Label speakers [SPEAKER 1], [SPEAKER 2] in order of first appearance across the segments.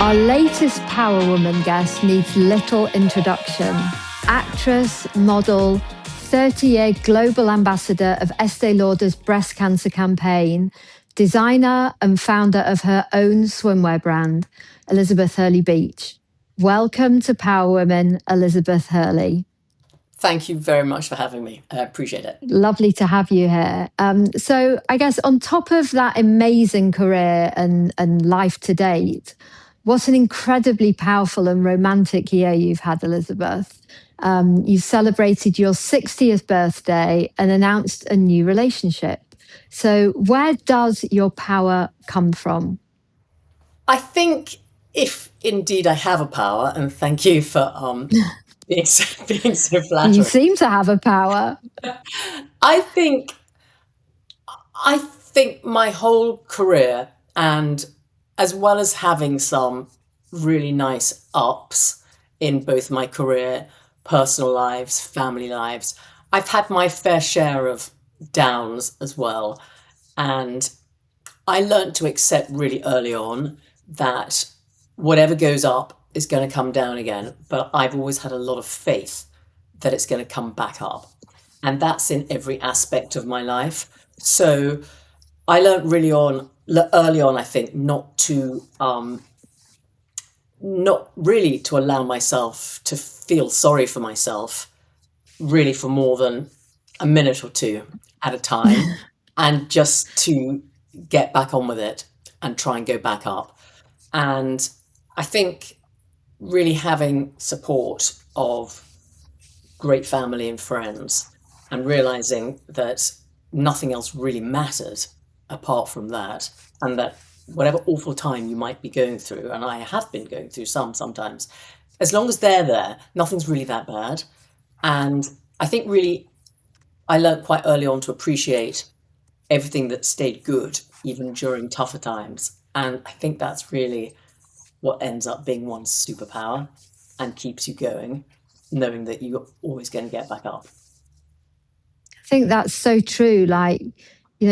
[SPEAKER 1] Our latest Power Woman guest needs little introduction. Actress, model, 30-year global ambassador of Estée Lauder's breast cancer campaign, designer and founder of her own swimwear brand, Elizabeth Hurley Beach. Welcome to Power Women, Elizabeth Hurley.
[SPEAKER 2] Thank you very much for having me. I appreciate it.
[SPEAKER 1] Lovely to have you here. So I guess on top of that amazing career and life to date, what an incredibly powerful and romantic year you've had, Elizabeth. You celebrated your 60th birthday and announced a new relationship. So where does your power come from?
[SPEAKER 2] I think if indeed I have a power, and thank you for being so flattering.
[SPEAKER 1] You seem to have a power.
[SPEAKER 2] I think my whole career, and as well as having some really nice ups in both my career, personal lives, family lives, I've had my fair share of downs as well. And I learned to accept really early on that whatever goes up is going to come down again. But I've always had a lot of faith that it's going to come back up. And that's in every aspect of my life. So I learned early on, I think, not really to allow myself to feel sorry for myself, really for more than a minute or two at a time, and just to get back on with it and try and go back up. And I think really having support of great family and friends and realizing that nothing else really mattered apart from that, and that whatever awful time you might be going through, and I have been going through sometimes, as long as they're there, nothing's really that bad. And I think really I learned quite early on to appreciate everything that stayed good, even during tougher times. And I think that's really what ends up being one's superpower and keeps you going, knowing that you're always going to get back up.
[SPEAKER 1] I think that's so true. Like,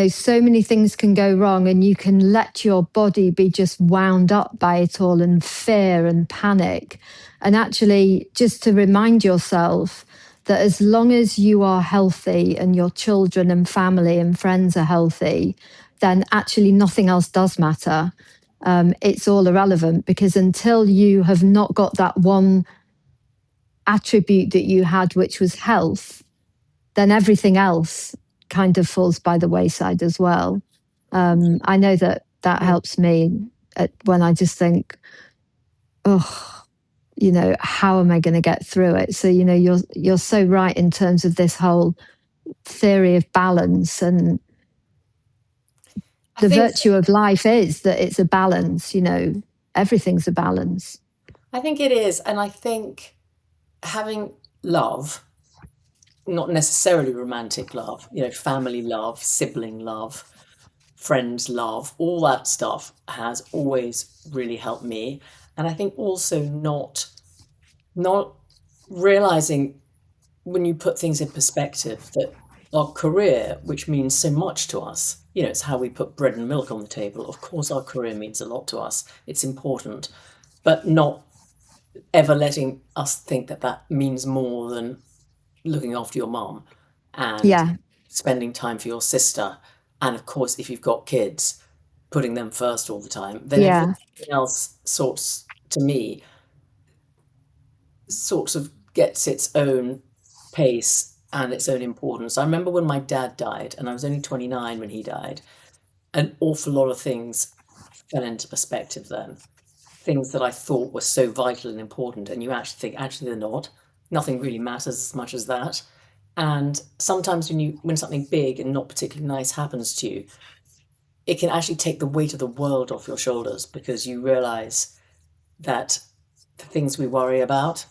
[SPEAKER 1] so many things can go wrong and you can let your body be just wound up by it all and fear and panic. And actually, just to remind yourself that as long as you are healthy and your children and family and friends are healthy, then actually nothing else does matter. It's all irrelevant, because until you have not got that one attribute that you had, which was health, then everything else kind of falls by the wayside as well. I know that helps me when I just think, oh, how am I going to get through it? So, you're so right in terms of this whole theory of balance, and the virtue of life is that it's a balance, everything's a balance.
[SPEAKER 2] I think it is. And I think having love, not necessarily romantic love, family love, sibling love, friends love, all that stuff has always really helped me. And I think also not realizing, when you put things in perspective, that our career, which means so much to us, it's how we put bread and milk on the table. Of course, our career means a lot to us. It's important, but not ever letting us think that means more than looking after your mom and spending time for your sister. And of course, if you've got kids, putting them first all the time, then everything else to me, sorts of gets its own pace and its own importance. I remember when my dad died, and I was only 29 when he died, an awful lot of things fell into perspective then. Things that I thought were so vital and important, and you actually think, they're not. Nothing really matters as much as that. And sometimes when something big and not particularly nice happens to you, it can actually take the weight of the world off your shoulders, because you realize that the things we worry about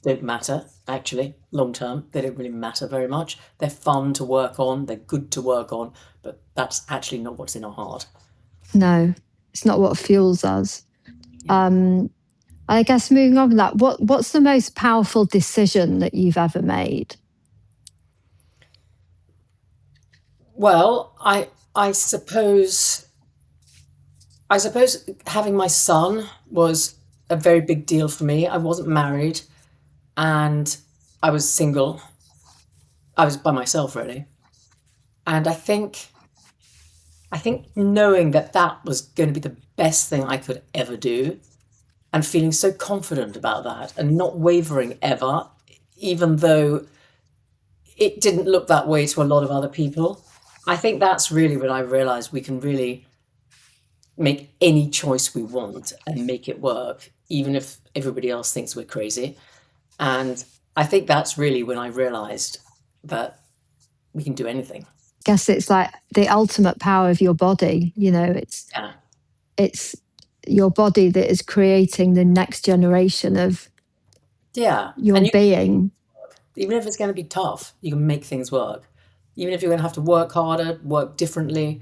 [SPEAKER 2] don't matter, actually, long term. They don't really matter very much. They're fun to work on, they're good to work on, but that's actually not what's in our heart.
[SPEAKER 1] No, it's not what fuels us. I guess moving on from that, what's the most powerful decision that you've ever made?
[SPEAKER 2] Well, I suppose I suppose having my son was a very big deal for me. I wasn't married and I was single. I was by myself really. And I think knowing that that was going to be the best thing I could ever do and feeling so confident about that and not wavering ever, even though it didn't look that way to a lot of other people. I think that's really when I realized we can really make any choice we want and make it work, even if everybody else thinks we're crazy. And I think that's really when I realized that we can do anything.
[SPEAKER 1] Guess it's like the ultimate power of your body.
[SPEAKER 2] Yeah.
[SPEAKER 1] It's your body that is creating the next generation of
[SPEAKER 2] Yeah.
[SPEAKER 1] your
[SPEAKER 2] And you,
[SPEAKER 1] being.
[SPEAKER 2] even if it's going to be tough, you can make things work. Even if you're going to have to work harder, work differently,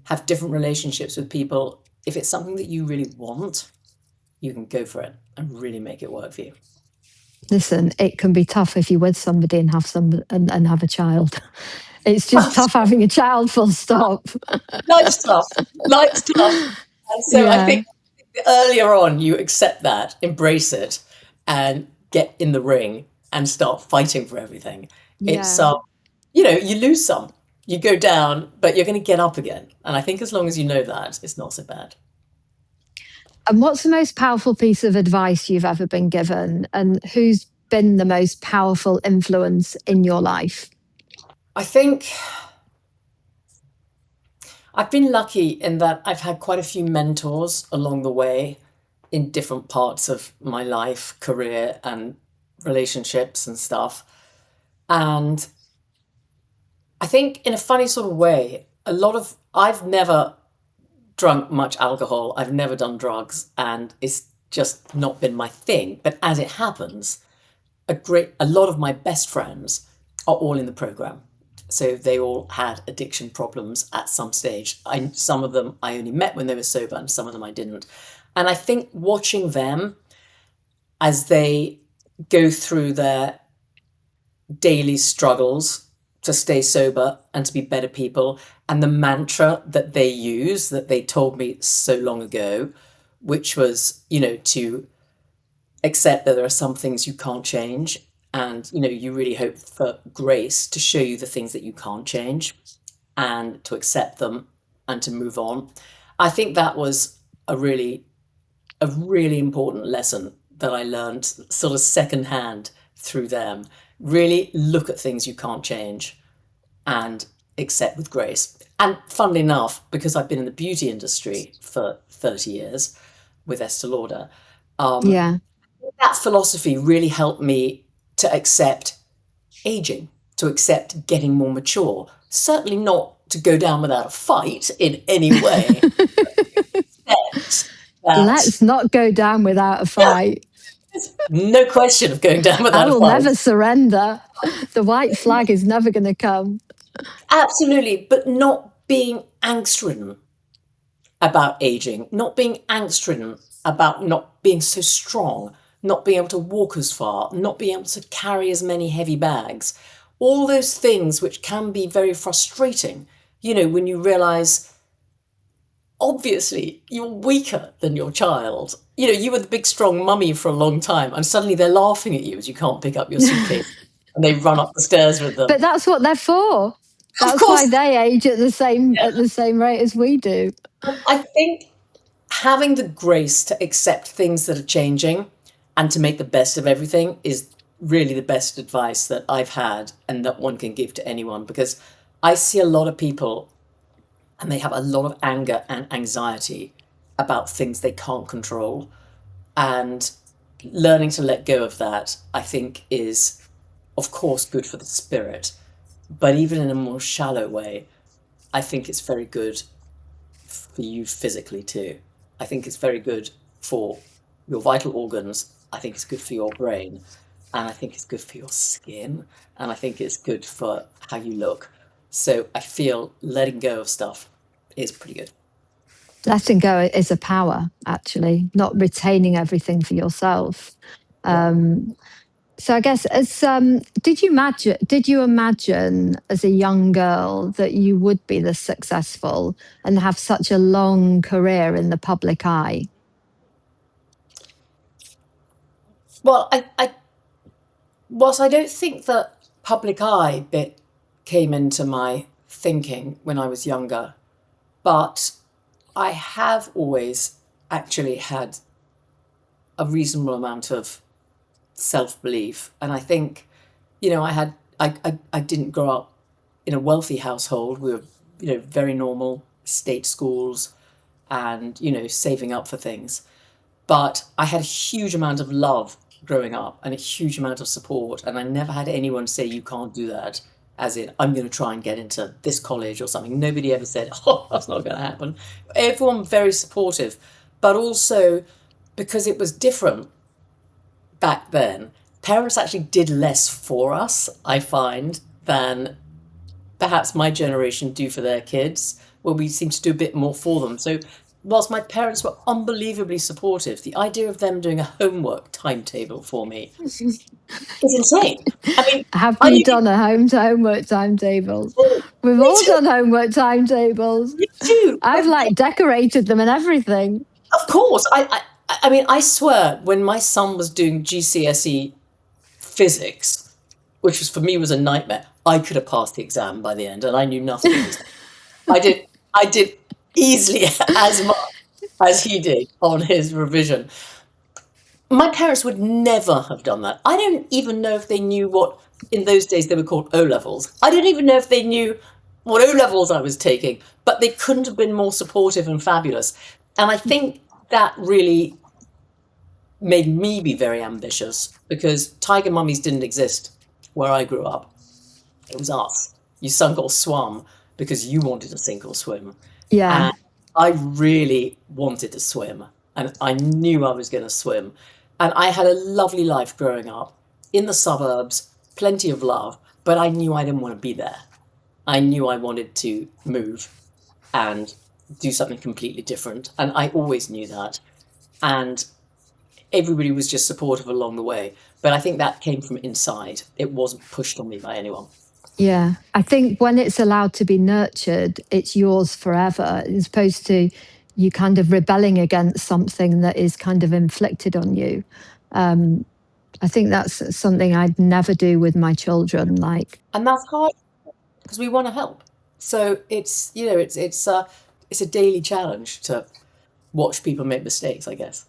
[SPEAKER 2] have different relationships with people, if it's something that you really want, you can go for it and really make it work for you.
[SPEAKER 1] Listen, it can be tough if you're with somebody and and have a child. It's just tough having a child, full stop.
[SPEAKER 2] Life's tough. Life's tough. And so I
[SPEAKER 1] Yeah,
[SPEAKER 2] think earlier on, you accept that, embrace it, and get in the ring and start fighting for everything. It's
[SPEAKER 1] yeah.
[SPEAKER 2] you lose some, you go down, but you're going to get up again. And I think as long as you know that, it's not so bad.
[SPEAKER 1] And what's the most powerful piece of advice you've ever been given? And who's been the most powerful influence in your life?
[SPEAKER 2] I think I've been lucky in that I've had quite a few mentors along the way in different parts of my life, career, and relationships and stuff. And I think in a funny sort of way, I've never drunk much alcohol, I've never done drugs, and it's just not been my thing. But as it happens, a lot of my best friends are all in the program. So they all had addiction problems at some stage. Some of them I only met when they were sober, and some of them I didn't. And I think watching them as they go through their daily struggles to stay sober and to be better people, and the mantra that they use that they told me so long ago, which was, to accept that there are some things you can't change, and you really hope for grace to show you the things that you can't change and to accept them and to move on. I think that was a really important lesson that I learned sort of secondhand through them. Really look at things you can't change and accept with grace. And funnily enough, because I've been in the beauty industry for 30 years with Estée Lauder,
[SPEAKER 1] Yeah.
[SPEAKER 2] that philosophy really helped me to accept aging, to accept getting more mature. Certainly not to go down without a fight in any way. Accept that,
[SPEAKER 1] Let's not go down without a
[SPEAKER 2] yeah,
[SPEAKER 1] fight.
[SPEAKER 2] there's no question of going down
[SPEAKER 1] I
[SPEAKER 2] without a
[SPEAKER 1] will
[SPEAKER 2] fight.
[SPEAKER 1] never surrender. The white flag is never going to come.
[SPEAKER 2] Absolutely, but not being angst ridden about aging, not being angst ridden about not being so strong, not being able to walk as far, not being able to carry as many heavy bags. All those things which can be very frustrating, when you realize obviously you're weaker than your child. You were the big strong mummy for a long time, and suddenly they're laughing at you as you can't pick up your suitcase and they run up the stairs with them.
[SPEAKER 1] But that's what they're for.
[SPEAKER 2] Of
[SPEAKER 1] That's why
[SPEAKER 2] course,
[SPEAKER 1] they age at the same
[SPEAKER 2] yeah.
[SPEAKER 1] at the same rate as we do.
[SPEAKER 2] I think having the grace to accept things that are changing and to make the best of everything is really the best advice that I've had and that one can give to anyone, because I see a lot of people and they have a lot of anger and anxiety about things they can't control. And learning to let go of that, I think, is, of course, good for the spirit. But even in a more shallow way, I think it's very good for you physically too. I think it's very good for your vital organs. I think it's good for your brain. And I think it's good for your skin. And I think it's good for how you look. So I feel letting go of stuff is pretty good.
[SPEAKER 1] Letting go is a power, actually, not retaining everything for yourself.
[SPEAKER 2] Yeah.
[SPEAKER 1] Um, So I guess as did you imagine as a young girl that you would be this successful and have such a long career in the public eye?
[SPEAKER 2] Well, whilst I don't think that public eye bit came into my thinking when I was younger, but I have always actually had a reasonable amount of self-belief. And I think, I didn't grow up in a wealthy household. We were, very normal state schools and, saving up for things. But I had a huge amount of love growing up and a huge amount of support. And I never had anyone say, you can't do that, as in, I'm going to try and get into this college or something. Nobody ever said, oh, that's not going to happen. Everyone very supportive, but also because it was different back then, parents actually did less for us, I find, than perhaps my generation do for their kids, where we seem to do a bit more for them. So, whilst my parents were unbelievably supportive, the idea of them doing a homework timetable for me is insane. I mean,
[SPEAKER 1] Have
[SPEAKER 2] I
[SPEAKER 1] you
[SPEAKER 2] didn't
[SPEAKER 1] done a homework timetable?
[SPEAKER 2] do.
[SPEAKER 1] We've
[SPEAKER 2] Me
[SPEAKER 1] all
[SPEAKER 2] too.
[SPEAKER 1] done homework timetables.
[SPEAKER 2] Me too.
[SPEAKER 1] I've like decorated them and everything.
[SPEAKER 2] Of course. I mean, I swear, when my son was doing GCSE physics, which was for me was a nightmare, I could have passed the exam by the end, and I knew nothing of this. I did easily as much as he did on his revision. My parents would never have done that. I don't even know if they knew what, in those days, they were called O levels. I don't even know if they knew what O levels I was taking, but they couldn't have been more supportive and fabulous. And I think that really made me be very ambitious because tiger mummies didn't exist where I grew up. It was us. You sunk or swum because you wanted to sink or swim.
[SPEAKER 1] Yeah.
[SPEAKER 2] And I really wanted to swim. And I knew I was going to swim. And I had a lovely life growing up in the suburbs, plenty of love, but I knew I didn't want to be there. I knew I wanted to move and do something completely different. And I always knew that. And everybody was just supportive along the way. But I think that came from inside. It wasn't pushed on me by anyone.
[SPEAKER 1] Yeah. I think when it's allowed to be nurtured, it's yours forever, as opposed to you kind of rebelling against something that is kind of inflicted on you. Um, I think that's something I'd never do with my children. Like,
[SPEAKER 2] And that's hard because we want to help. So it's a daily challenge to watch people make mistakes, I guess.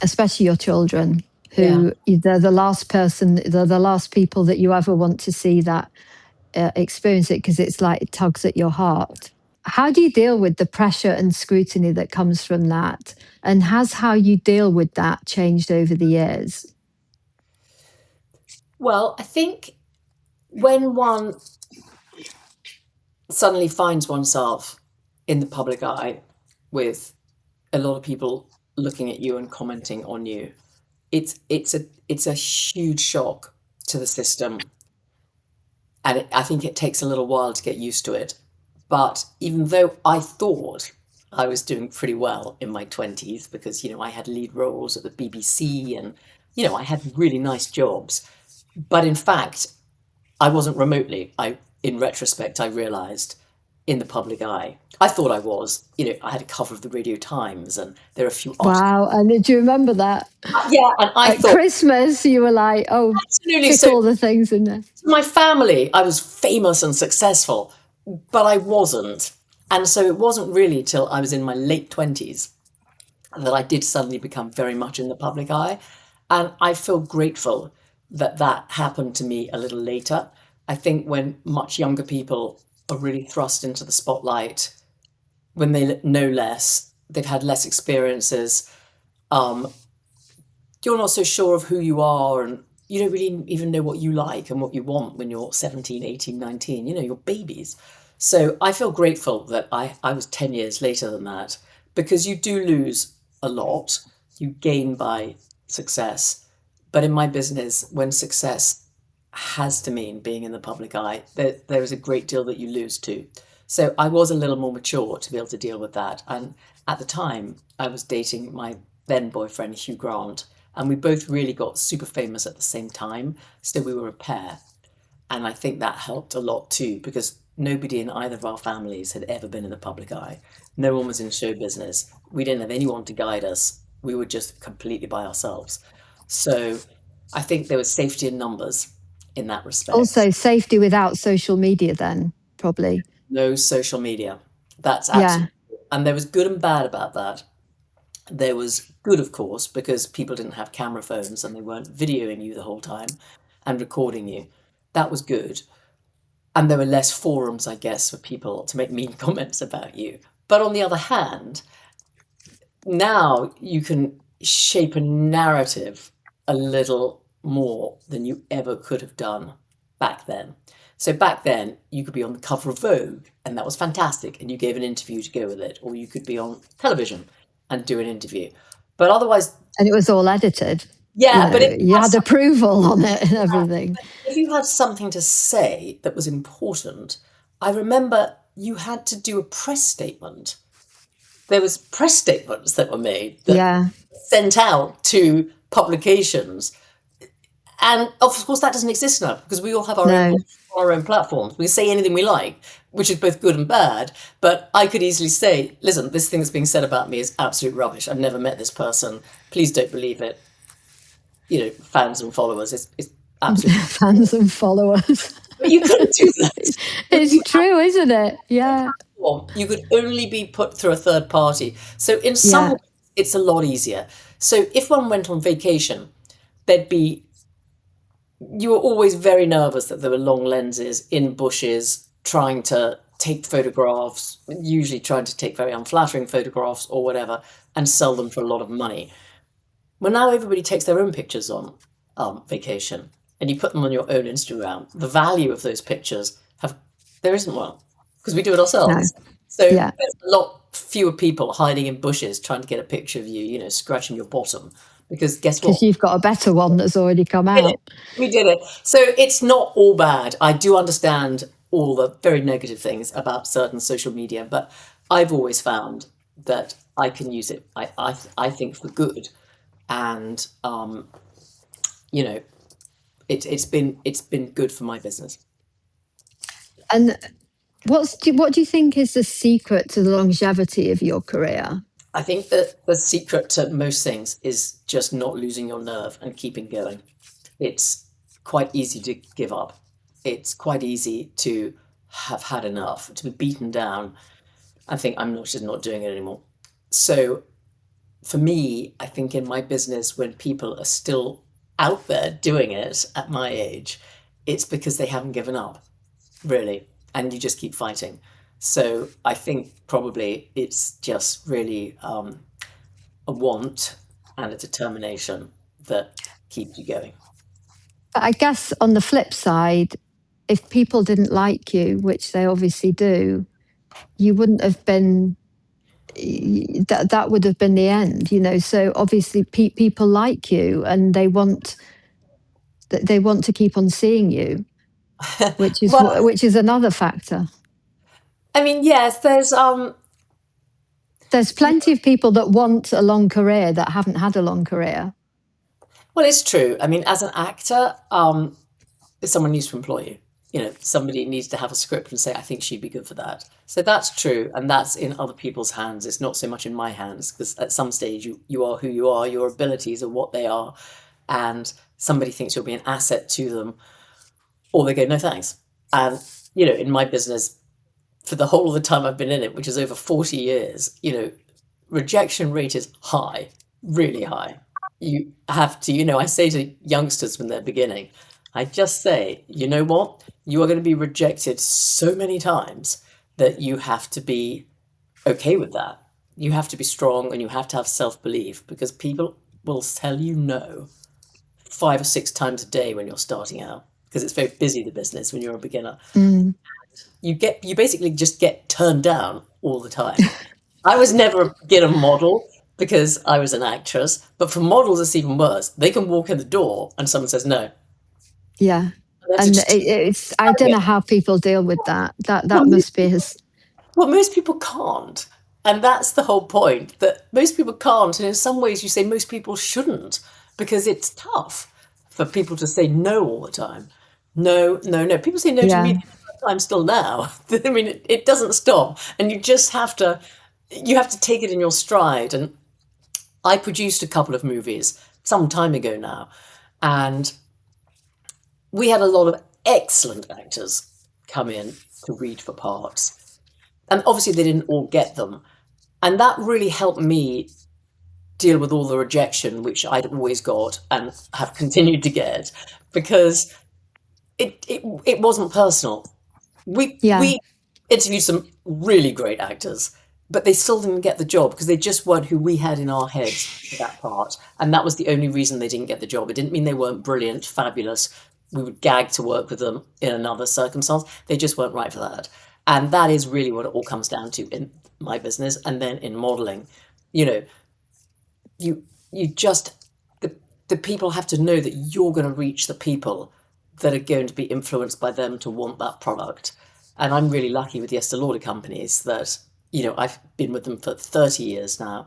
[SPEAKER 1] especially your children,
[SPEAKER 2] Yeah.
[SPEAKER 1] who they're the last people that you ever want to see that experience it, because it's like it tugs at your heart. How do you deal with the pressure and scrutiny that comes from that? And has how you deal with that changed over the years?
[SPEAKER 2] Well, I think when one suddenly finds oneself in the public eye with a lot of people looking at you and commenting on you, it's a huge shock to the system, and I think it takes a little while to get used to it. But even though I thought I was doing pretty well in my 20s because I had lead roles at the BBC and I had really nice jobs, but in fact I wasn't remotely. In retrospect, I realized in the public eye. I thought I was. I had a cover of the Radio Times, and there are a few articles.
[SPEAKER 1] Wow. And do you remember that?
[SPEAKER 2] Yeah, and I
[SPEAKER 1] At
[SPEAKER 2] thought
[SPEAKER 1] Christmas, you were like, oh,
[SPEAKER 2] absolutely.
[SPEAKER 1] tick
[SPEAKER 2] So
[SPEAKER 1] all the things in there.
[SPEAKER 2] to my family, I was famous and successful, but I wasn't. And so it wasn't really till I was in my late 20s that I did suddenly become very much in the public eye. And I feel grateful that that happened to me a little later. I think when much younger people are really thrust into the spotlight, when they know less, they've had less experiences, um, you're not so sure of who you are, and you don't really even know what you like and what you want when you're 17, 18, 19. You're babies. So I feel grateful that I was 10 years later than that, because you do lose a lot. You gain by success. But in my business, when success has to mean being in the public eye, there is a great deal that you lose too. So I was a little more mature to be able to deal with that. And at the time, I was dating my then boyfriend, Hugh Grant, And we both really got super famous at the same time. So we were a pair. And I think that helped a lot too, because nobody in either of our families had ever been in the public eye. No one was in show business. We didn't have anyone to guide us. We were just completely by ourselves. So I think there was safety in numbers in that respect.
[SPEAKER 1] Also, safety without social media, then probably.
[SPEAKER 2] No social media. That's
[SPEAKER 1] Yeah.
[SPEAKER 2] absolutely. And there was good and bad about that. There was good, of course, because people didn't have camera phones and they weren't videoing you the whole time and recording you. That was good. And there were less forums, I guess, for people to make mean comments about you. But on the other hand, now you can shape a narrative a little more than you ever could have done back then. So back then, you could be on the cover of Vogue, and that was fantastic, and you gave an interview to go with it, or you could be on television and do an interview. But otherwise,
[SPEAKER 1] And it was all edited.
[SPEAKER 2] yeah, but
[SPEAKER 1] You had approval on it and everything.
[SPEAKER 2] if you had something to say that was important, I remember you had to do a press statement. There was press statements that were made that
[SPEAKER 1] Yeah.
[SPEAKER 2] sent out to publications. And of course, that doesn't exist now because we all have
[SPEAKER 1] No.
[SPEAKER 2] our own platforms. We say anything we like, which is both good and bad. But I could easily say, listen, this thing that's being said about me is absolute rubbish. I've never met this person. Please don't believe it. Fans and followers, it's absolutely.
[SPEAKER 1] Fans and followers.
[SPEAKER 2] But you couldn't do that.
[SPEAKER 1] It's true, isn't it? Yeah.
[SPEAKER 2] You could only be put through a third party. So in some ways, it's a lot easier. So if one went on vacation, you were always very nervous that there were long lenses in bushes trying to take photographs, usually trying to take very unflattering photographs or whatever, and sell them for a lot of money. Well, now everybody takes their own pictures on vacation, and you put them on your own Instagram. The value of those pictures there isn't one because we do it ourselves.
[SPEAKER 1] No.
[SPEAKER 2] So
[SPEAKER 1] Yeah.
[SPEAKER 2] there's a lot fewer people hiding in bushes trying to get a picture of you, scratching your bottom. Because guess what?
[SPEAKER 1] Because you've got a better one that's already come out.
[SPEAKER 2] We did it. So it's not all bad. I do understand all the very negative things about certain social media, but I've always found that I can use it. I think for good, and it's been good for my business.
[SPEAKER 1] And what do you think is the secret to the longevity of your career?
[SPEAKER 2] I think that the secret to most things is just not losing your nerve and keeping going. It's quite easy to give up. It's quite easy to have had enough, to be beaten down and think, I'm just not doing it anymore. So for me, I think in my business, when people are still out there doing it at my age, it's because they haven't given up, really. And you just keep fighting. So I think probably it's just really a want and a determination that keeps you going.
[SPEAKER 1] But I guess on the flip side, if people didn't like you, which they obviously do, you wouldn't have been. That would have been the end, So obviously, people like you, and they want to keep on seeing you, which is
[SPEAKER 2] Well,
[SPEAKER 1] which is another factor.
[SPEAKER 2] I mean, yes,
[SPEAKER 1] There's plenty of people that want a long career that haven't had a long career.
[SPEAKER 2] well, it's true. I mean, as an actor, someone needs to employ you. Somebody needs to have a script and say, I think she'd be good for that. So that's true. And that's in other people's hands. It's not so much in my hands because at some stage you are who you are, your abilities are what they are. And somebody thinks you'll be an asset to them or they go, no, thanks. And, in my business, for the whole of the time I've been in it, which is over 40 years, rejection rate is high, really high. You have to, I say to youngsters when they're beginning, I just say, you know what? You are going to be rejected so many times that you have to be okay with that. You have to be strong and you have to have self-belief because people will tell you no 5 or 6 times a day when you're starting out because it's very busy, the business, when you're a beginner.
[SPEAKER 1] Mm.
[SPEAKER 2] You basically just get turned down all the time. I was never a beginner model because I was an actress, but for models it's even worse. They can walk in the door and someone says no.
[SPEAKER 1] Yeah. And it's I don't know how people deal with that. That must be
[SPEAKER 2] Well, most people can't. And that's the whole point, that most people can't. And in some ways you say most people shouldn't. because it's tough for people to say no all the time. No, no, no. People say no to
[SPEAKER 1] Yeah.
[SPEAKER 2] me sometimes still now. I mean, it doesn't stop, and you have to take it in your stride. And I produced a couple of movies some time ago now, and we had a lot of excellent actors come in to read for parts. And obviously, they didn't all get them. And that really helped me deal with all the rejection, which I'd always got and have continued to get, because it wasn't personal.
[SPEAKER 1] Yeah.
[SPEAKER 2] We interviewed some really great actors, but they still didn't get the job because they just weren't who we had in our heads for that part. And that was the only reason they didn't get the job. It didn't mean they weren't brilliant, fabulous. We would gag to work with them in another circumstance. They just weren't right for that. And that is really what it all comes down to in my business and then in modeling. You know, you just the people have to know that you're going to reach the people that are going to be influenced by them to want that product. And I'm really lucky with the Estée Lauder companies that, I've been with them for 30 years now,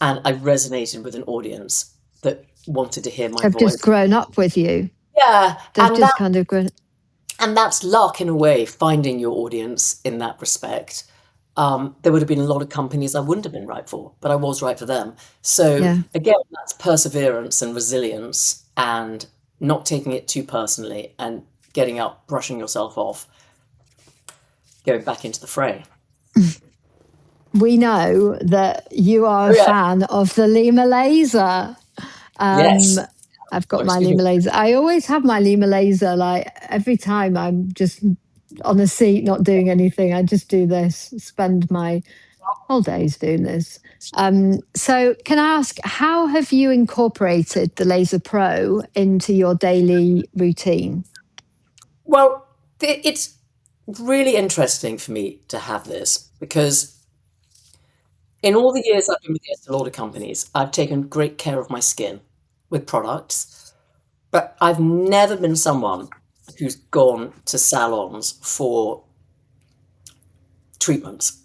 [SPEAKER 2] and I resonated with an audience that wanted to hear my
[SPEAKER 1] Have just
[SPEAKER 2] voice.
[SPEAKER 1] grown up with you.
[SPEAKER 2] Yeah,
[SPEAKER 1] They've just kind of grown.
[SPEAKER 2] and that's luck in a way, finding your audience in that respect. There would have been a lot of companies I wouldn't have been right for, but I was right for them. So
[SPEAKER 1] Yeah.
[SPEAKER 2] again, that's perseverance and resilience and not taking it too personally and getting up, brushing yourself off, going back into the fray.
[SPEAKER 1] We know that you are
[SPEAKER 2] Oh
[SPEAKER 1] a
[SPEAKER 2] yeah,
[SPEAKER 1] fan of the Lyma laser. Um,
[SPEAKER 2] yes.
[SPEAKER 1] I've
[SPEAKER 2] Oh,
[SPEAKER 1] got my
[SPEAKER 2] excuse me.
[SPEAKER 1] Lyma laser. I always have my Lyma laser. Like every time I'm just on a seat, not doing anything, I just do this. Spend my whole days doing this. So, can I ask, how have you incorporated the Laser Pro into your daily routine?
[SPEAKER 2] Well, it's really interesting for me to have this because in all the years I've been with the Estée Lauder companies, I've taken great care of my skin with products, but I've never been someone who's gone to salons for treatments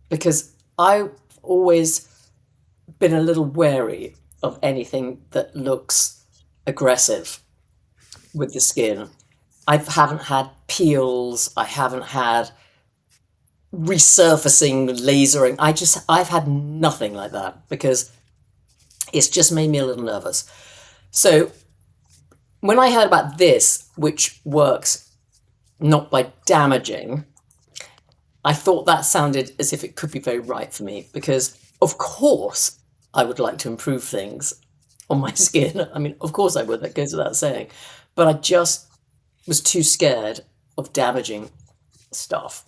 [SPEAKER 2] because I've always been a little wary of anything that looks aggressive with the skin. I haven't had peels, I haven't had resurfacing, lasering. I've had nothing like that because it's just made me a little nervous. So when I heard about this, which works not by damaging, I thought that sounded as if it could be very right for me because, of course, I would like to improve things on my skin. I mean, of course I would, that goes without saying. But I just was too scared of damaging stuff.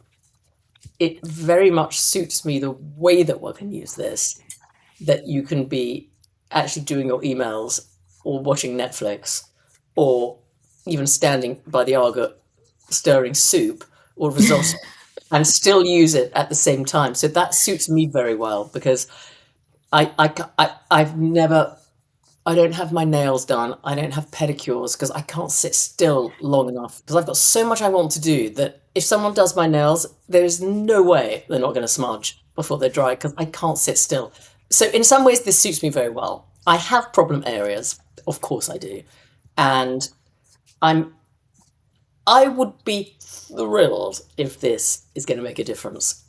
[SPEAKER 2] It very much suits me the way that one can use this, that you can be actually doing your emails or watching Netflix or even standing by the Arga stirring soup or risotto and still use it at the same time. So that suits me very well because I've never, I don't have my nails done. I don't have pedicures because I can't sit still long enough because I've got so much I want to do that if someone does my nails, there is no way they're not going to smudge before they're dry because I can't sit still. So in some ways, this suits me very well. I have problem areas, of course I do, and I'm I would be thrilled if this is going to make a difference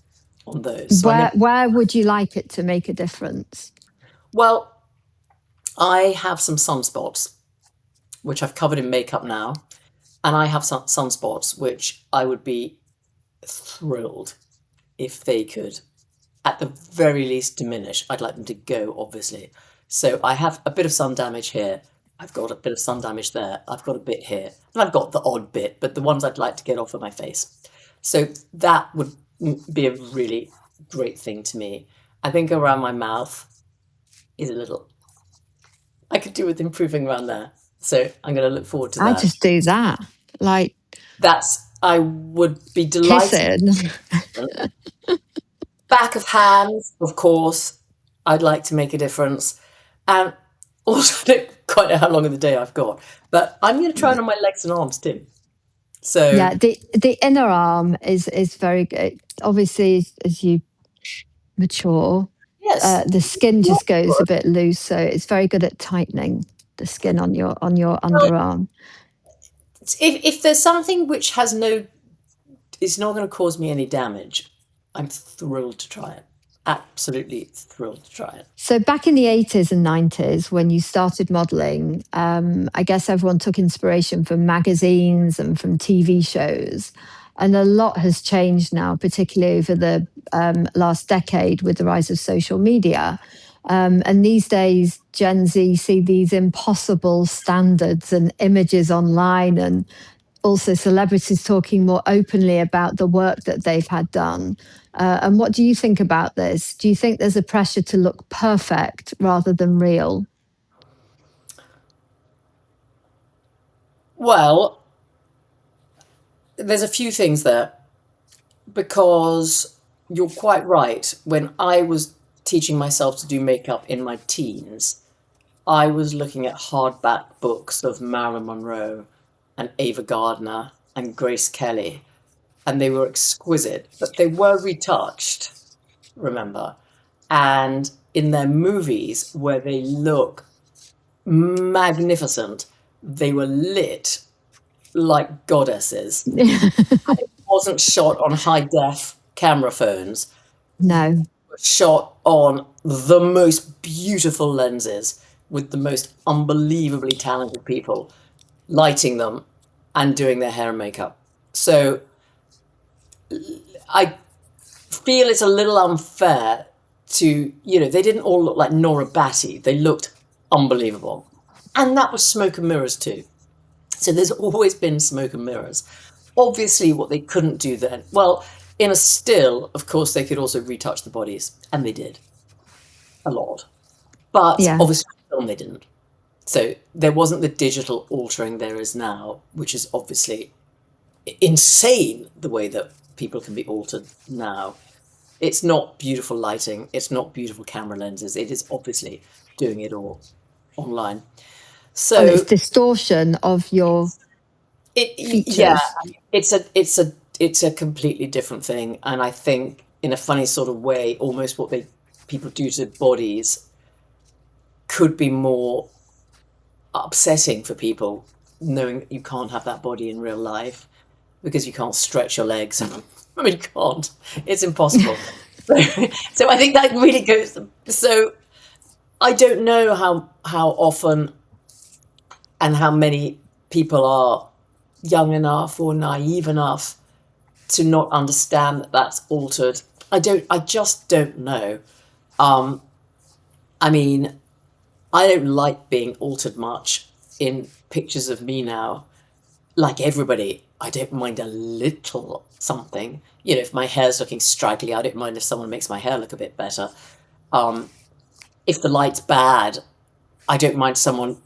[SPEAKER 2] on those. So I'm going
[SPEAKER 1] Where would you like it to make a difference?
[SPEAKER 2] well, I have some sunspots, which I've covered in makeup now, and I have some sunspots, which I would be thrilled if they could, at the very least, diminish. I'd like them to go, obviously. So I have a bit of sun damage here. I've got a bit of sun damage there. I've got a bit here. And I've got the odd bit, but the ones I'd like to get off of my face. So that would be a really great thing to me. I think around my mouth is a little, I could do with improving around there. So I'm going to look forward to
[SPEAKER 1] I
[SPEAKER 2] that.
[SPEAKER 1] just do that, like
[SPEAKER 2] I would be delighted.
[SPEAKER 1] kissing.
[SPEAKER 2] Back of hands, of course, I'd like to make a difference. And also, I don't quite know how long of the day I've got, but I'm going to try it on my legs and arms too. So,
[SPEAKER 1] Yeah, the inner arm is very good. Obviously, as you mature,
[SPEAKER 2] yes,
[SPEAKER 1] the skin just goes a bit loose, so it's very good at tightening. the skin on your underarm?
[SPEAKER 2] If there's something which has it's not going to cause me any damage, I'm thrilled to try it. Absolutely thrilled to try it.
[SPEAKER 1] So back in the 80s and 90s, when you started modeling, I guess everyone took inspiration from magazines and from TV shows. And a lot has changed now, particularly over the last decade with the rise of social media. And these days, Gen Z see these impossible standards and images online, and also celebrities talking more openly about the work that they've had done. And what do you think about this? Do you think there's a pressure to look perfect rather than real?
[SPEAKER 2] Well, there's a few things there, because you're quite right. When I was teaching myself to do makeup in my teens, I was looking at hardback books of Marilyn Monroe and Ava Gardner and Grace Kelly, and they were exquisite, but they were retouched, remember? And in their movies, where they look magnificent, they were lit like goddesses. It wasn't shot on high def camera phones.
[SPEAKER 1] No.
[SPEAKER 2] It was shot on the most beautiful lenses with the most unbelievably talented people lighting them and doing their hair and makeup. So I feel it's a little unfair to, they didn't all look like Nora Batty. They looked unbelievable. And that was smoke and mirrors too. So there's always been smoke and mirrors. Obviously, what they couldn't do then, well, in a still, of course, they could also retouch the bodies, and they did a lot. But
[SPEAKER 1] Yeah.
[SPEAKER 2] obviously, in film, they didn't. So there wasn't the digital altering there is now, which is obviously insane, the way that people can be altered now. It's not beautiful lighting. It's not beautiful camera lenses. It is obviously doing it all online. So
[SPEAKER 1] And it's distortion of your features.
[SPEAKER 2] yeah, it's a completely different thing. And I think, in a funny sort of way, almost what people do to bodies could be more upsetting for people, knowing that you can't have that body in real life because you can't stretch your legs. I mean, you can't. It's impossible. So I think that really goes. So I don't know how often and how many people are young enough or naive enough to not understand that that's altered. I just don't know. I mean, I don't like being altered much in pictures of me now. Like everybody, I don't mind a little something. If my hair's looking straggly, I don't mind if someone makes my hair look a bit better. If the light's bad, I don't mind someone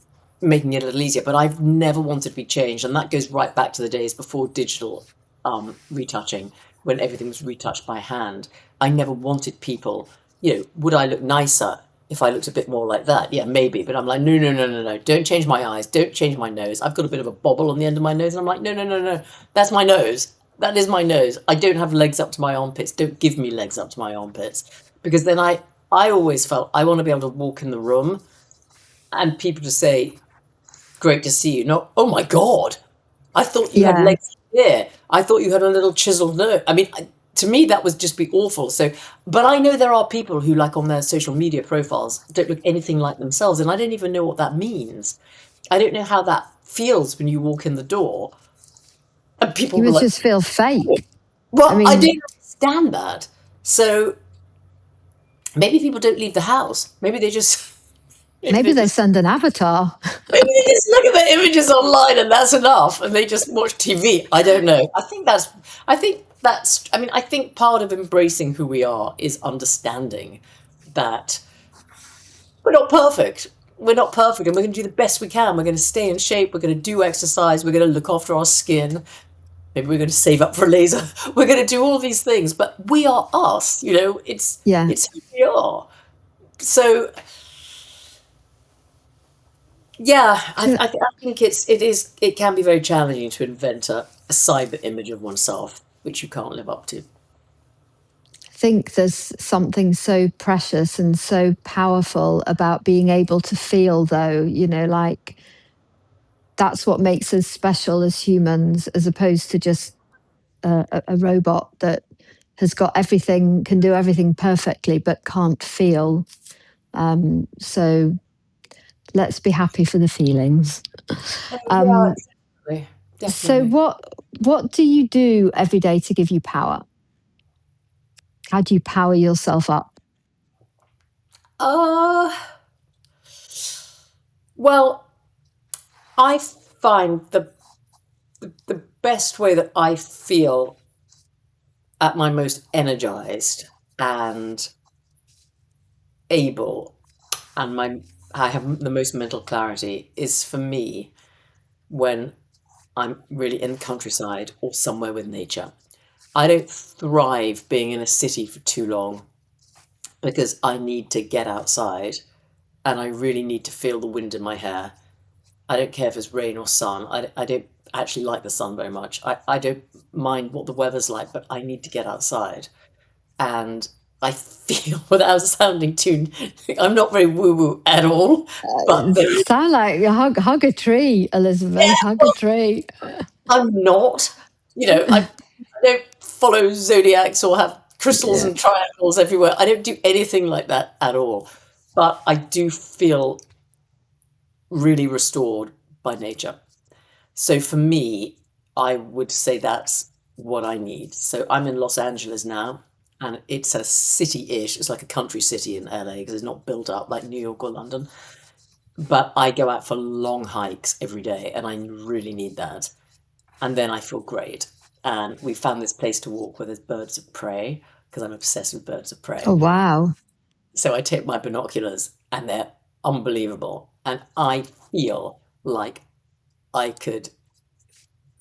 [SPEAKER 2] making it a little easier, but I've never wanted to be changed. And that goes right back to the days before digital retouching, when everything was retouched by hand. I never wanted people, would I look nicer if I looked a bit more like that? Yeah, maybe. But I'm like, no, no, no, no, no. Don't change my eyes. Don't change my nose. I've got a bit of a bobble on the end of my nose. And I'm like, no, no, no, no. That's my nose. That is my nose. I don't have legs up to my armpits. Don't give me legs up to my armpits. Because then I always felt I want to be able to walk in the room and people to say, great to see you. Not, oh my God, I thought you had legs here. I thought you had a little chiseled nose. I mean, to me, that would just be awful. So, but I know there are people who, like, on their social media profiles, don't look anything like themselves. And I don't even know what that means. I don't know how that feels when you walk in the door and people
[SPEAKER 1] You
[SPEAKER 2] will
[SPEAKER 1] must just feel fake.
[SPEAKER 2] well, I don't understand that. So maybe people don't leave the house. Maybe they just...
[SPEAKER 1] Maybe they send an avatar.
[SPEAKER 2] Maybe they just look at the images online and that's enough, and they just watch TV. I don't know. I think part of embracing who we are is understanding that we're not perfect. We're not perfect, and we're going to do the best we can. We're going to stay in shape. We're going to do exercise. We're going to look after our skin. Maybe we're going to save up for a laser. We're going to do all these things, but we are us. It's who we are. So... yeah, I think it can be very challenging to invent a cyber image of oneself which you can't live up to.
[SPEAKER 1] think there's something so precious and so powerful about being able to feel, though, like that's what makes us special as humans, as opposed to just a robot that has got everything, can do everything perfectly, but can't feel. So let's be happy for the feelings.
[SPEAKER 2] Yeah,
[SPEAKER 1] Um,
[SPEAKER 2] definitely.
[SPEAKER 1] so
[SPEAKER 2] Definitely.
[SPEAKER 1] what do you do every day to give you power? How do you power yourself up?
[SPEAKER 2] Uh, well, I find the best way that I feel at my most energized and able, and I have the most mental clarity is for me when I'm really in the countryside or somewhere with nature. I don't thrive being in a city for too long because I need to get outside and I really need to feel the wind in my hair. I don't care if it's rain or sun. I don't actually like the sun very much. I don't mind what the weather's like, but I need to get outside. And I feel, without sounding too, I'm not very woo woo at all, but
[SPEAKER 1] Sound like hug a tree, Elizabeth. Hug a tree.
[SPEAKER 2] I'm not. I don't follow zodiacs or have crystals
[SPEAKER 1] Yeah.
[SPEAKER 2] and triangles everywhere. I don't do anything like that at all. But I do feel really restored by nature. So for me, I would say that's what I need. So I'm in Los Angeles now, and it's a city-ish. It's like a country city in LA because it's not built up like New York or London. But I go out for long hikes every day, and I really need that. And then I feel great. And we found this place to walk where there's birds of prey because I'm obsessed with birds of
[SPEAKER 1] Oh,
[SPEAKER 2] prey.
[SPEAKER 1] wow.
[SPEAKER 2] So I take my binoculars, and they're unbelievable. And I feel like I could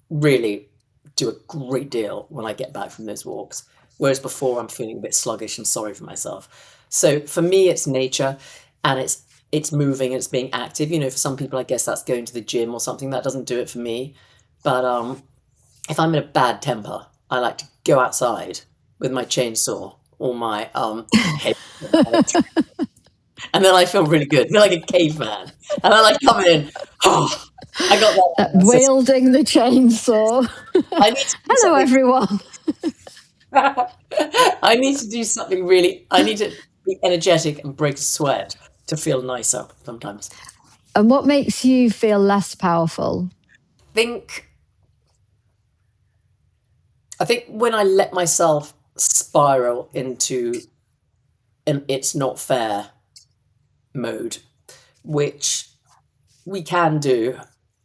[SPEAKER 2] really do a great deal when I get back from those walks. Whereas before I'm feeling a bit sluggish and sorry for myself. So for me it's nature and it's moving and it's being active. For some people I guess that's going to the gym or something. That doesn't do it for me. But if I'm in a bad temper, I like to go outside with my chainsaw or my head, and then I feel really good. I feel like a caveman. And I like coming in, oh, I got that.
[SPEAKER 1] Wielding the chainsaw.
[SPEAKER 2] I need to do
[SPEAKER 1] Hello,
[SPEAKER 2] something.
[SPEAKER 1] everyone.
[SPEAKER 2] I need to do something really. I need to be energetic and break a sweat to feel nicer sometimes.
[SPEAKER 1] And what makes you feel less powerful?
[SPEAKER 2] Think I think when I let myself spiral into an it's not fair mode, which we can do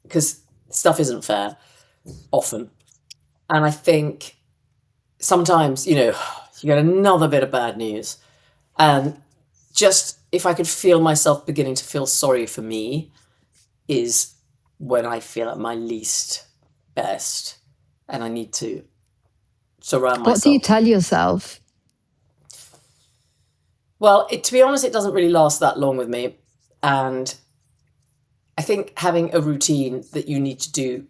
[SPEAKER 2] because stuff isn't fair often. And I think sometimes, you get another bit of bad news. And just if I could feel myself beginning to feel sorry for me is when I feel at my least best. And I need to surround
[SPEAKER 1] What do you
[SPEAKER 2] myself.
[SPEAKER 1] tell yourself?
[SPEAKER 2] Well, to be honest, it doesn't really last that long with me. And I think having a routine that you need to do,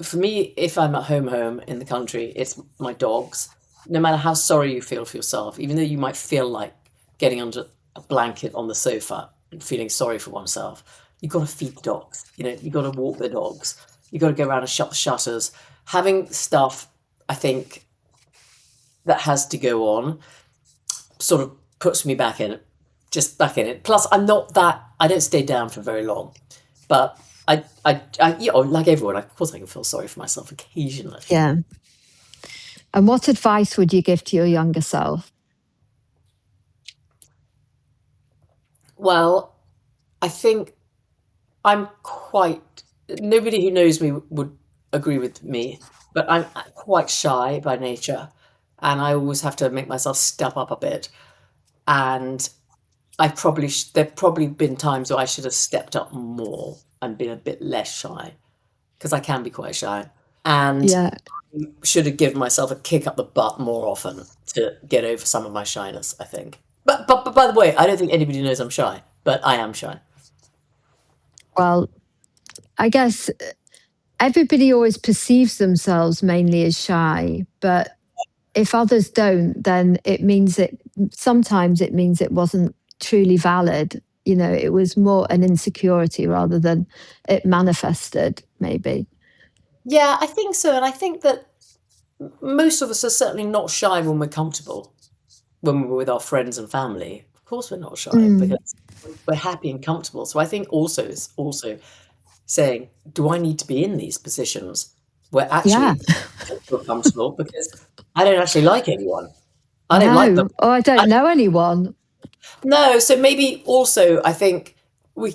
[SPEAKER 2] for me, if I'm at home in the country, it's my dogs. No matter how sorry you feel for yourself, even though you might feel like getting under a blanket on the sofa and feeling sorry for oneself, you've got to feed the dogs. You've got to walk the dogs. You've got to go around and shut the shutters. Having stuff, I think, that has to go on sort of puts me just back in it. Plus, I don't stay down for very long, but like everyone, of course, I can feel sorry for myself occasionally.
[SPEAKER 1] Yeah. And what advice would you give to your younger self?
[SPEAKER 2] Well, I think I'm nobody who knows me would agree with me, but I'm quite shy by nature, and I always have to make myself step up a bit. And there've probably been times where I should have stepped up more and been a bit less shy because I can be quite shy. And
[SPEAKER 1] Yeah.
[SPEAKER 2] should have given myself a kick up the butt more often to get over some of my shyness, I think. But by the way, I don't think anybody knows I'm shy, but I am shy.
[SPEAKER 1] Well, I guess everybody always perceives themselves mainly as shy, but if others don't, then sometimes it means it wasn't truly valid. It was more an insecurity rather than it manifested, maybe.
[SPEAKER 2] Yeah, I think so. And I think that most of us are certainly not shy when we're comfortable, when we're with our friends and family. Of course, we're not shy
[SPEAKER 1] Mm,
[SPEAKER 2] because we're happy and comfortable. So I think also it's also saying, do I need to be in these positions where
[SPEAKER 1] yeah.
[SPEAKER 2] actually I don't feel comfortable because I don't actually like anyone. I don't like them.
[SPEAKER 1] No. Oh, I
[SPEAKER 2] I,
[SPEAKER 1] don't know anyone.
[SPEAKER 2] no, so maybe also I think we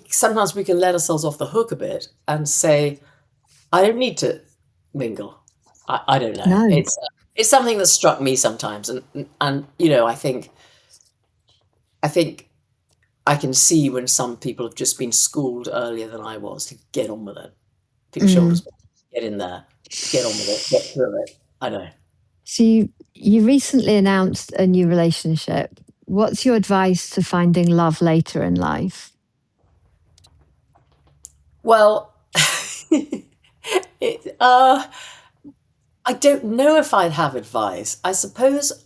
[SPEAKER 2] can let ourselves off the hook a bit and say, I don't need to mingle. I don't know.
[SPEAKER 1] No.
[SPEAKER 2] It's something that struck me sometimes, and I think I can see when some people have just been schooled earlier than I was to get on with it. Put your shoulders
[SPEAKER 1] Mm.
[SPEAKER 2] back, get in there, get on with it, get through it. I know.
[SPEAKER 1] So you recently announced a new relationship. What's your advice to finding love later in life?
[SPEAKER 2] Well, it, I don't know if I'd have advice. I suppose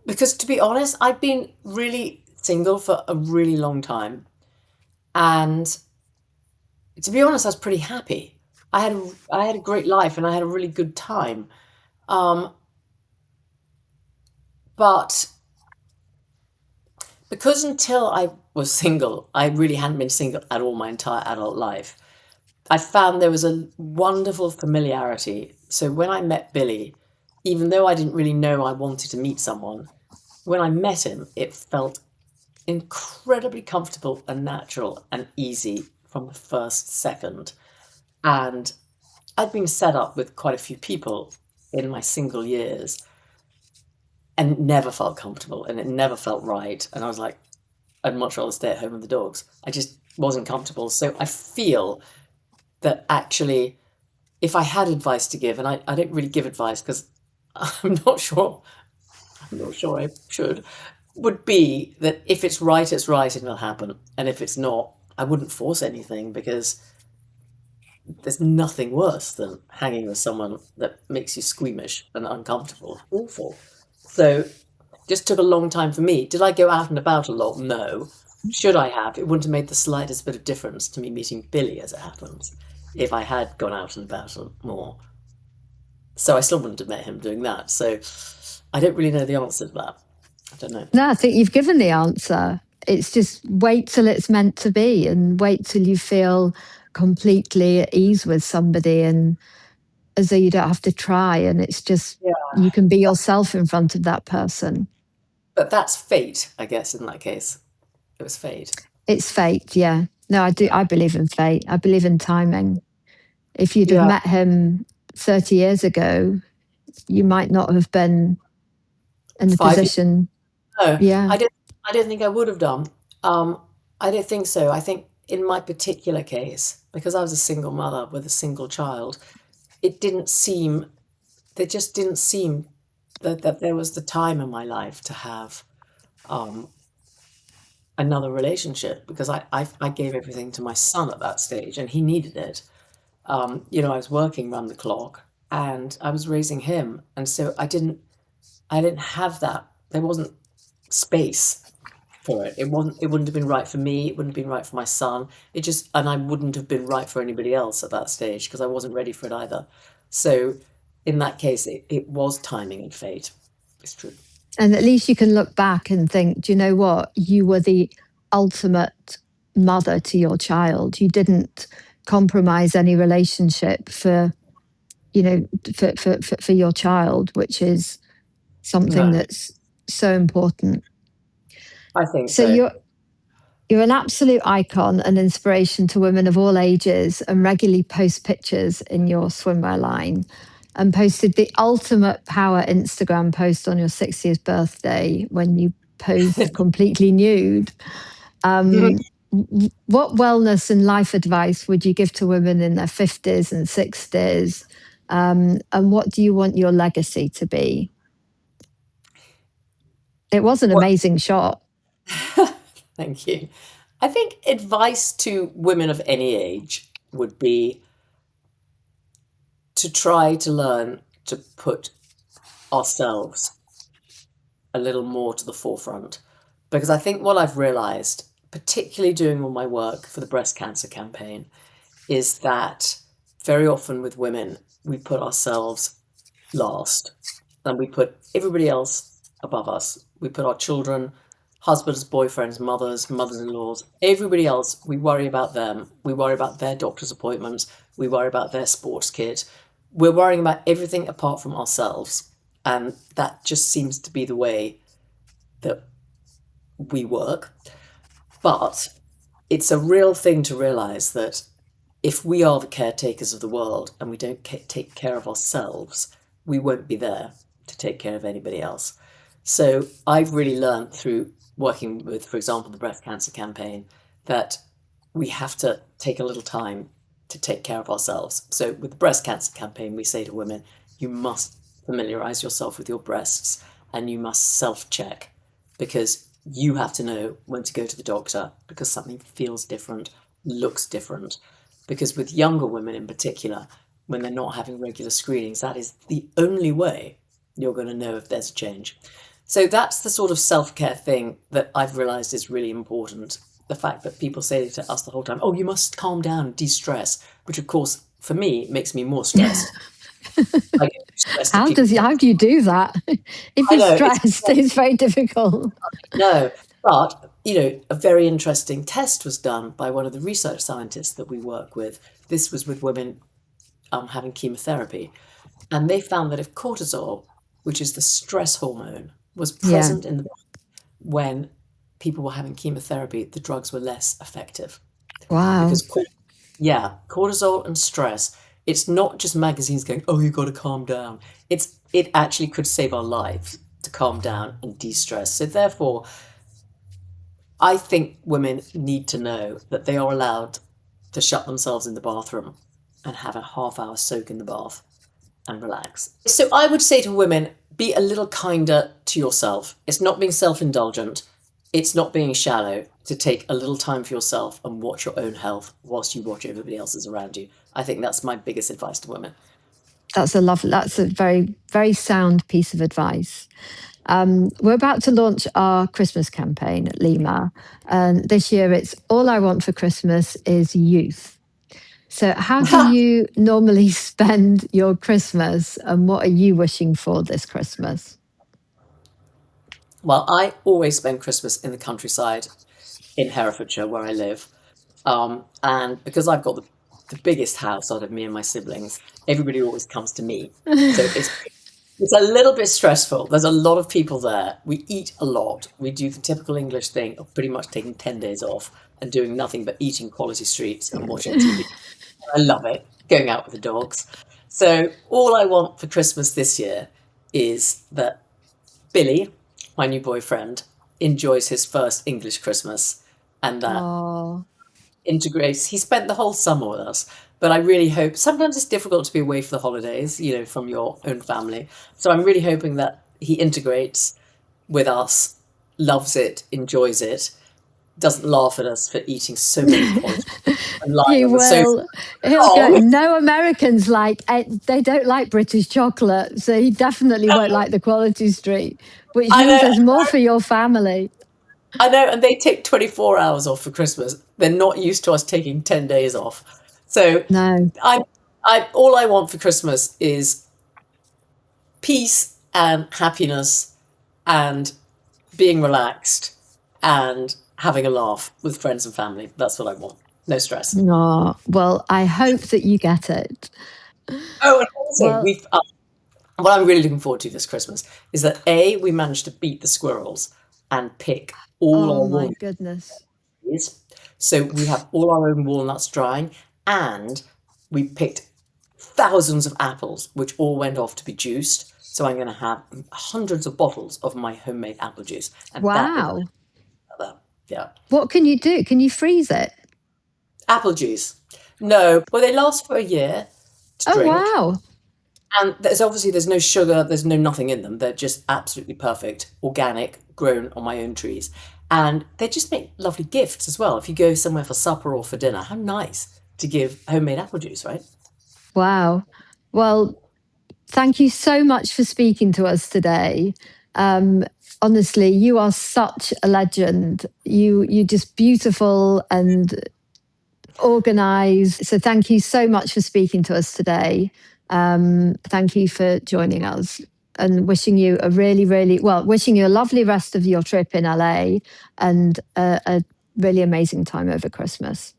[SPEAKER 2] because to be honest, I've been really single for a really long time, and to be honest, I was pretty happy. I had a great life and I had a really good time. Um, but because until I was single, I really hadn't been single at all my entire adult life. I found there was a wonderful familiarity. So when I met Billy, even though I didn't really know I wanted to meet someone, when I met him, it felt incredibly comfortable and natural and easy from the first second. And I'd been set up with quite a few people in my single years and never felt comfortable and it never felt right. And I was like, I'd much rather stay at home with the dogs. I just wasn't comfortable. So I feel that actually, if I had advice to give, and I don't really give advice because I'm not sure I should, would be that if it's right, it's right and it'll happen. And if it's not, I wouldn't force anything because there's nothing worse than hanging with someone that makes you squeamish and uncomfortable. Awful. So just took a long time for me. Did I go out and about a lot? No. Should I have? It wouldn't have made the slightest bit of difference to me meeting Billy as it happens if I had gone out and about more. So I still wouldn't have met him doing that. So I don't really know the answer to that. I don't know.
[SPEAKER 1] No, I think you've given the answer. It's just wait till it's meant to be and wait till you feel completely at ease with somebody and as though you don't have to try. And it's just,
[SPEAKER 2] Yeah.
[SPEAKER 1] you can be yourself in front of that person.
[SPEAKER 2] But that's fate, I guess, in that case. It was fate.
[SPEAKER 1] It's fate. Yeah. No, I do.
[SPEAKER 2] Yeah.
[SPEAKER 1] I believe in fate. I believe in timing. If you'd have
[SPEAKER 2] Yeah.
[SPEAKER 1] met him 30 years ago, you might not have been in the
[SPEAKER 2] 5 years.
[SPEAKER 1] position.
[SPEAKER 2] No,
[SPEAKER 1] Yeah.
[SPEAKER 2] I don't think I would have done. Um, I don't think so. I think in my particular case, because I was a single mother with a single child, it didn't seem, there just didn't seem that there was the time in my life to have um, another relationship because I gave everything to my son at that stage and he needed it. I was working round the clock and I was raising him. And so I didn't have that. There wasn't space for it. It wouldn't have been right for me. It wouldn't have been right for my son. And I wouldn't have been right for anybody else at that stage because I wasn't ready for it either. So in that case, it was timing and fate. It's true.
[SPEAKER 1] And at least you can look back and think, do you know what? You were the ultimate mother to your child. You didn't compromise any relationship for your child, which is something
[SPEAKER 2] No,
[SPEAKER 1] that's so important.
[SPEAKER 2] I think
[SPEAKER 1] So
[SPEAKER 2] so.
[SPEAKER 1] you're an absolute icon and inspiration to women of all ages and regularly post pictures in your swimwear line and posted the ultimate power Instagram post on your 60th birthday when you posed completely nude. Um, what wellness and life advice would you give to women in their 50s and 60s? And what do you want your legacy to be? It was an
[SPEAKER 2] What?
[SPEAKER 1] amazing shot.
[SPEAKER 2] Thank you. I think advice to women of any age would be to try to learn to put ourselves a little more to the forefront. Because I think what I've realized, particularly doing all my work for the breast cancer campaign, is that very often with women, we put ourselves last and we put everybody else above us. We put our children, husbands, boyfriends, mothers, mothers-in-laws, everybody else, we worry about them. We worry about their doctor's appointments. We worry about their sports kit. We're worrying about everything apart from ourselves. And that just seems to be the way that we work. But it's a real thing to realize that if we are the caretakers of the world and we don't take care of ourselves, we won't be there to take care of anybody else. So I've really learned through working with, for example, the breast cancer campaign, that we have to take a little time to take care of ourselves. So with the breast cancer campaign, we say to women, you must familiarize yourself with your breasts and you must self-check, because you have to know when to go to the doctor because something feels different, looks different. Because with younger women in particular, when they're not having regular screenings, that is the only way you're going to know if there's a change. So that's the sort of self-care thing that I've realized is really important. The fact that people say to us the whole time, oh, you must calm down, de-stress, which of course, for me, makes me more stressed. I get stressed if people
[SPEAKER 1] How do you do that? If
[SPEAKER 2] I
[SPEAKER 1] you're
[SPEAKER 2] know it's
[SPEAKER 1] stressed, it's very difficult.
[SPEAKER 2] no, but a very interesting test was done by one of the research scientists that we work with. This was with women having chemotherapy, and they found that if cortisol, which is the stress hormone, was
[SPEAKER 1] Yeah.
[SPEAKER 2] present in the when people were having chemotherapy, the drugs were less effective
[SPEAKER 1] Wow.
[SPEAKER 2] because yeah, cortisol and stress. It's not just magazines going, "Oh, you got to calm down." It actually could save our lives to calm down and de-stress. So therefore, I think women need to know that they are allowed to shut themselves in the bathroom and have a half-hour soak in the bath and relax. So I would say to women, be a little kinder to yourself. It's not being self-indulgent. It's not being shallow to take a little time for yourself and watch your own health whilst you watch everybody else's around you. I think that's my biggest advice to women.
[SPEAKER 1] That's a very, very sound piece of advice. We're about to launch our Christmas campaign at Lyma. And this year it's All I Want for Christmas is Youth. So, how do you normally spend your Christmas and what are you wishing for this Christmas?
[SPEAKER 2] Well, I always spend Christmas in the countryside in Herefordshire, where I live. And because I've got the biggest house out of me and my siblings, everybody always comes to me. So it's a little bit stressful. There's a lot of people there. We eat a lot. We do the typical English thing of pretty much taking 10 days off and doing nothing but eating quality streets and watching TV. I love it, going out with the dogs. So all I want for Christmas this year is that Billy, my new boyfriend, enjoys his first English Christmas and that
[SPEAKER 1] Oh,
[SPEAKER 2] integrates. He spent the whole summer with us, but I really hope sometimes it's difficult to be away for the holidays, from your own family. So I'm really hoping that he integrates with us, loves it, enjoys it, doesn't laugh at us for eating so many quality and lying
[SPEAKER 1] he
[SPEAKER 2] on the sofa
[SPEAKER 1] will. He'll go.
[SPEAKER 2] long.
[SPEAKER 1] No Americans they don't like British chocolate, so he definitely won't like the Quality Street, which
[SPEAKER 2] I
[SPEAKER 1] means
[SPEAKER 2] know,
[SPEAKER 1] there's more for your family.
[SPEAKER 2] I know, and they take 24 hours off for Christmas. They're not used to us taking 10 days off. So
[SPEAKER 1] No,
[SPEAKER 2] I, all I want for Christmas is peace and happiness and being relaxed and having a laugh with friends and family. That's what I want. No stress.
[SPEAKER 1] no. Well, I hope that you get it.
[SPEAKER 2] Oh, and also
[SPEAKER 1] Well,
[SPEAKER 2] what I'm really looking forward to this Christmas is that we managed to beat the squirrels and pick all
[SPEAKER 1] oh
[SPEAKER 2] our
[SPEAKER 1] my
[SPEAKER 2] walnuts.
[SPEAKER 1] goodness.
[SPEAKER 2] So we have all our own walnuts drying, and we picked thousands of apples, which all went off to be juiced. So I'm going to have hundreds of bottles of my homemade apple juice, and that is
[SPEAKER 1] Wow.
[SPEAKER 2] yeah,
[SPEAKER 1] What can you do? Can you freeze it?
[SPEAKER 2] apple juice. No, well they last for a year to
[SPEAKER 1] Oh,
[SPEAKER 2] drink,
[SPEAKER 1] wow.
[SPEAKER 2] and there's no sugar, there's no nothing in them. They're just absolutely perfect, organic, grown on my own trees, and they just make lovely gifts as well. If you go somewhere for supper or for dinner, how nice to give homemade apple juice, right?
[SPEAKER 1] Wow. Well, Thank you so much for speaking to us today. Honestly, you are such a legend. You're just beautiful and organized. So thank you so much for speaking to us today. Thank you for joining us, and wishing you a wishing you a lovely rest of your trip in LA, and a really amazing time over Christmas.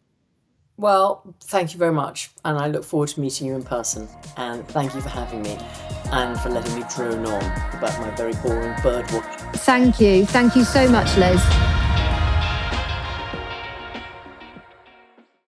[SPEAKER 2] Well, thank you very much, and I look forward to meeting you in person. And thank you for having me, and for letting me drone on about my very boring bird watching.
[SPEAKER 1] Thank you so much, Liz.